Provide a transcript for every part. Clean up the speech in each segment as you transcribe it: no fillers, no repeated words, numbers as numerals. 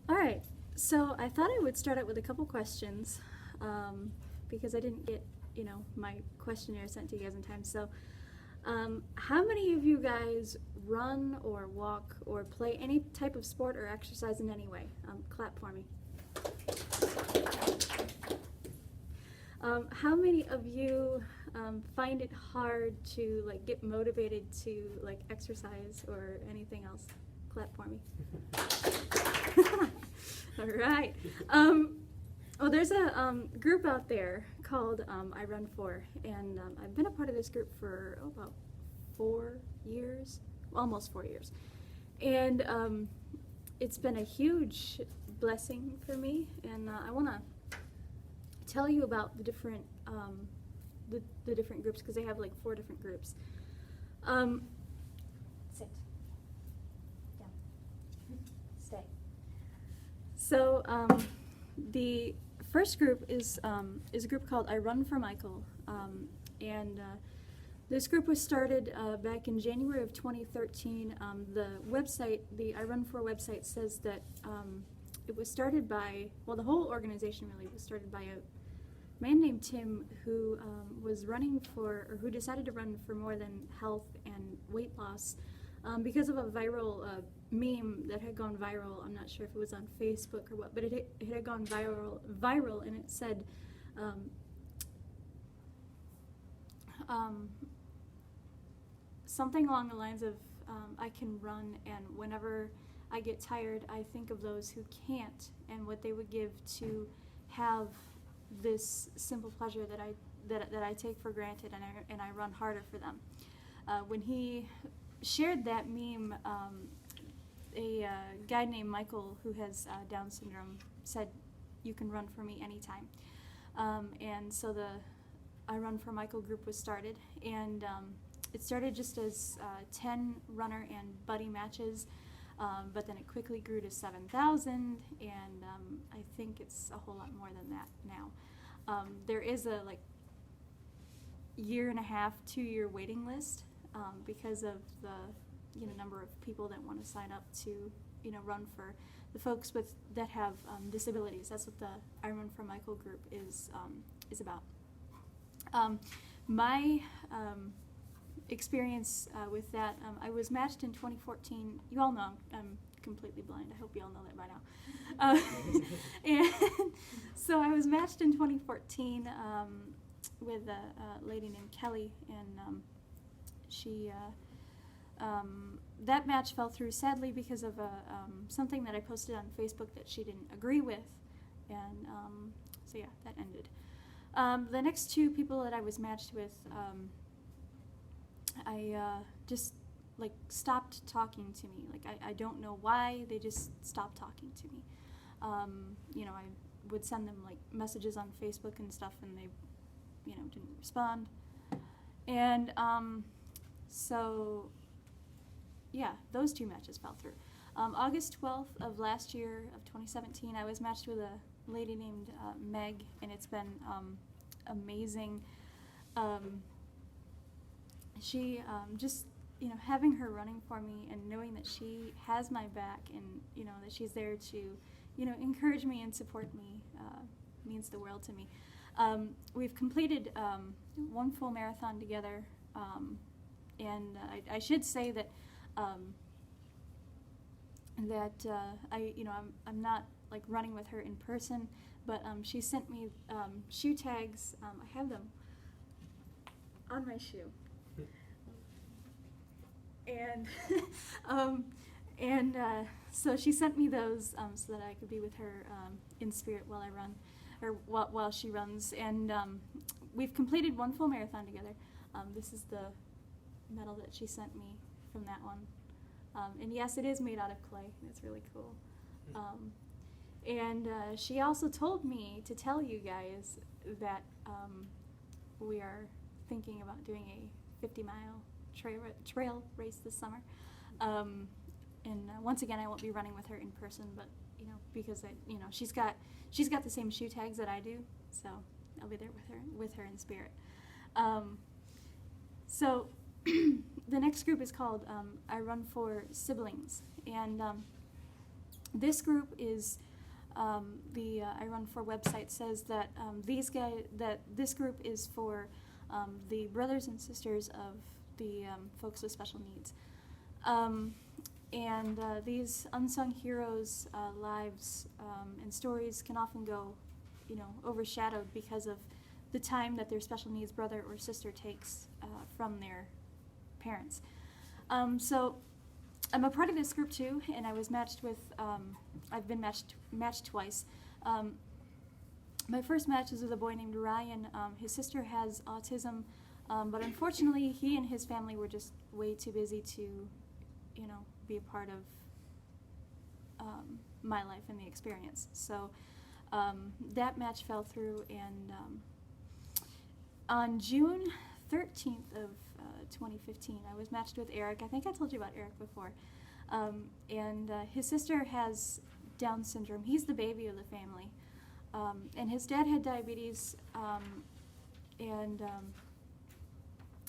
All right, so I thought I would start out with a couple questions because I didn't get, my questionnaire sent to you guys in time. So, how many of you guys run or walk or play any type of sport or exercise in any way? Clap for me. How many of you find it hard to get motivated to exercise or anything else? Clap for me. All right. Well, there's a group out there called I Run For, and I've been a part of this group for about 4 years, almost 4 years, and it's been a huge blessing for me. And I want to tell you about the different the different groups, because they have 4 different groups. Sit down. Stay. So the first group is a group called I Run For Michael, and this group was started back in January of 2013. The website, the I Run For website, says that it was started by, well, the whole organization really was started by a man named Tim who was running for, or who decided to run for more than health and weight loss because of a viral meme that had gone viral. I'm not sure if it was on Facebook or what, but it had gone viral, and it said, something along the lines of, I can run, and whenever I get tired, I think of those who can't and what they would give to have this simple pleasure that I take for granted, and I run harder for them. When he shared that meme, a guy named Michael who has Down syndrome said, "You can run for me anytime." And so the I Run For Michael group was started, and it started just as 10 runner and buddy matches, but then it quickly grew to 7,000, and I think it's a whole lot more than that now. There is a 1.5, 2-year waiting list because of the number of people that want to sign up to run for the folks that have disabilities. That's what the I Run For Michael group is about. My experience with that, I was matched in 2014. You all know I'm completely blind. I hope you all know that by now. And so I was matched in 2014 with a lady named Kelly, and she that match fell through sadly because of something that I posted on Facebook that she didn't agree with, and so yeah, that ended. The next 2 people that I was matched with, I just stopped talking to me. I don't know why, they just stopped talking to me. I would send them messages on Facebook and stuff, and they didn't respond. And so yeah, those 2 matches fell through. August 12th of last year, of 2017, I was matched with a lady named Meg, and it's been amazing. She just having her running for me and knowing that she has my back, and that she's there to encourage me and support me means the world to me. We've completed 1 full marathon together, and I should say that I'm not running with her in person, but she sent me shoe tags. I have them on my shoe, and so she sent me those so that I could be with her in spirit while I run, or while she runs. And we've completed 1 full marathon together. This is the medal that she sent me from that one. And yes, it is made out of clay. It's really cool. And she also told me to tell you guys that we are thinking about doing a 50-mile trail race this summer. And once again, I won't be running with her in person, but because she's got the same shoe tags that I do, so I'll be there with her in spirit. So the next group is called I Run For Siblings, and This group is the I Run For website says that this group is for the brothers and sisters of the folks with special needs. And these unsung heroes' lives and stories can often go, overshadowed because of the time that their special needs brother or sister takes from their parents. So I'm a part of this group too, and I was matched with, I've been matched twice. My first match was with a boy named Ryan. His sister has autism, but unfortunately he and his family were just way too busy to, be a part of my life and the experience. So that match fell through, and on June 13th of 2015, I was matched with Eric. I think I told you about Eric before. And his sister has Down syndrome. He's the baby of the family. And his dad had diabetes,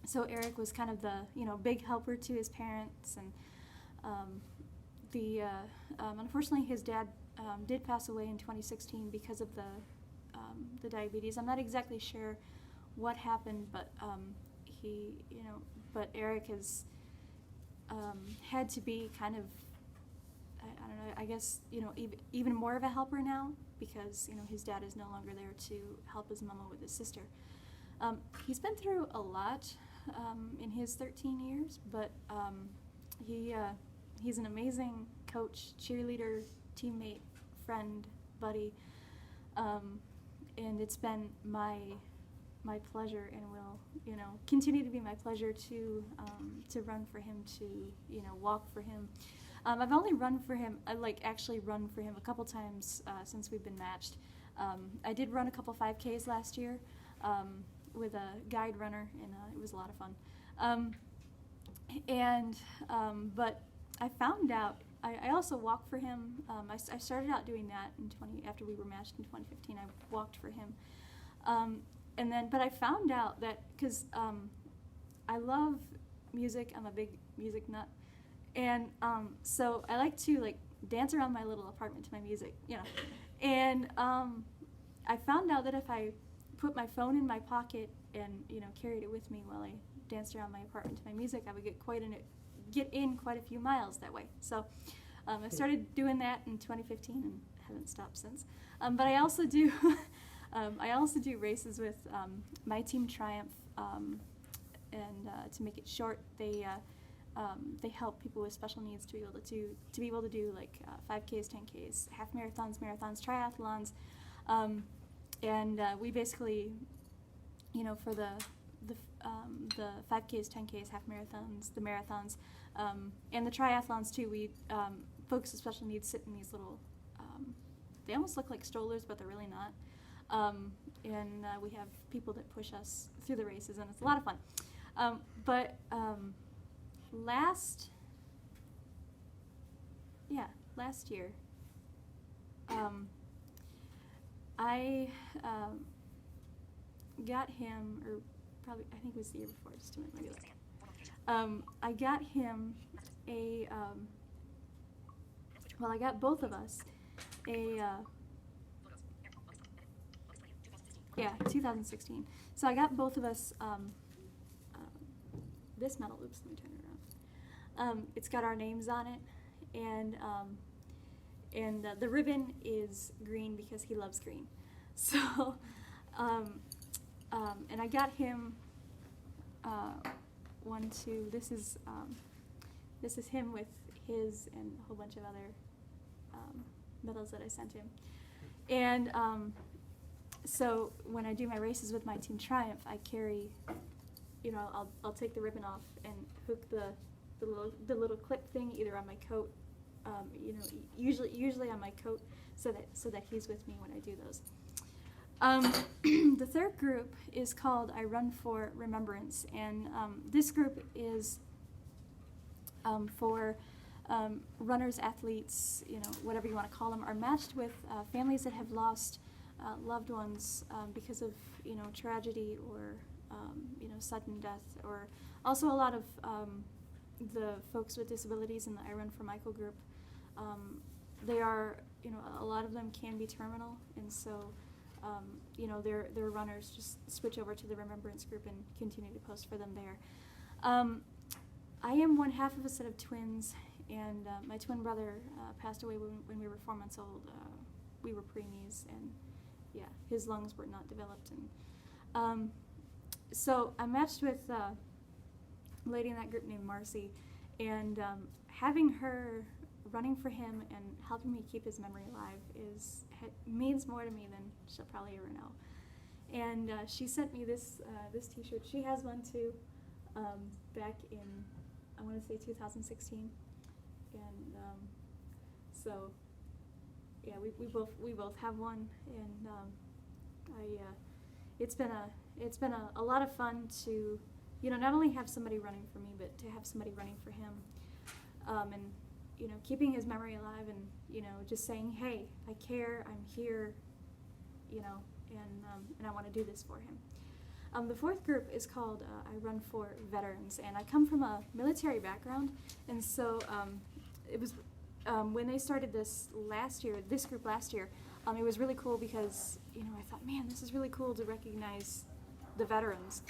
so Eric was kind of the, big helper to his parents. And unfortunately, his dad did pass away in 2016 because of the diabetes. I'm not exactly sure what happened, but but Eric has had to be kind of, I don't know, I guess, even more of a helper now because, his dad is no longer there to help his mama with his sister. He's been through a lot in his 13 years, but he's an amazing coach, cheerleader, teammate, friend, buddy, and it's been my pleasure, and will continue to be my pleasure to run for him, to walk for him. I've only run for him, actually run for him a couple times since we've been matched. I did run a couple 5Ks last year with a guide runner, and it was a lot of fun. But I found out I also walked for him. I started out doing that after we were matched in 2015. I walked for him. But I found out that, because I love music, I'm a big music nut, and so I like to dance around my little apartment to my music, and I found out that if I put my phone in my pocket and carried it with me while I danced around my apartment to my music, I would get in quite a few miles that way. So I started doing that in 2015 and haven't stopped since. But I also do races with my team Triumph, and to make it short, they help people with special needs to be able to do 5Ks, 10Ks, half marathons, triathlons, and we basically, for the 5Ks, 10Ks, half marathons, the marathons, and the triathlons too, we folks with special needs sit in these little, they almost look like strollers, but they're really not. And we have people that push us through the races, and it's a lot of fun. Last year, I got him, or probably, I think it was the year before, just a minute, let me look. I got him I got both of us 2016. So I got both of us this medal. Oops, let me turn it around. It's got our names on it, and the ribbon is green because he loves green. So, and I got him this is him with his and a whole bunch of other medals that I sent him. And so when I do my races with my team Triumph, I carry, I'll take the ribbon off and hook the little clip thing either on my coat, usually on my coat, so that he's with me when I do those. The third group is called I Run For Remembrance, and this group is for runners, athletes, whatever you want to call them, are matched with families that have lost loved ones because of tragedy or sudden death, or also a lot of the folks with disabilities in the I Run For Michael group. they are, you know, a lot of them can be terminal, and so, you know, their runners just switch over to the Remembrance group and continue to post for them there. I am one half of a set of twins, and my twin brother passed away when we were 4 months old. We were preemies, and yeah, his lungs were not developed, and so I matched with a lady in that group named Marcy, and having her running for him and helping me keep his memory alive means more to me than she'll probably ever know. And she sent me this T-shirt. She has one too, back in, I want to say 2016, and so yeah, we both have one, and it's been a lot of fun to, you know, not only have somebody running for me, but to have somebody running for him, and, you know, keeping his memory alive, and, you know, just saying, hey, I care, I'm here, you know, and I want to do this for him. The fourth group is called I Run for Veterans, and I come from a military background, and so it was when they started this group last year, it was really cool because, you know, I thought, man, this is really cool to recognize the veterans,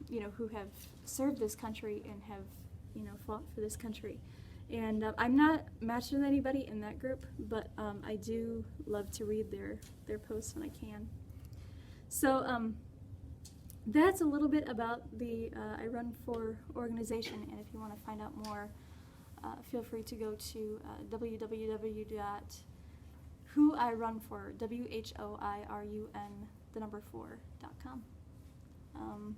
you know, who have served this country and have, you know, fought for this country. And I'm not matched with anybody in that group, but I do love to read their posts when I can. So that's a little bit about the I Run For organization, and if you want to find out more, feel free to go to www.whoirunfor, WHOIRUN4.com.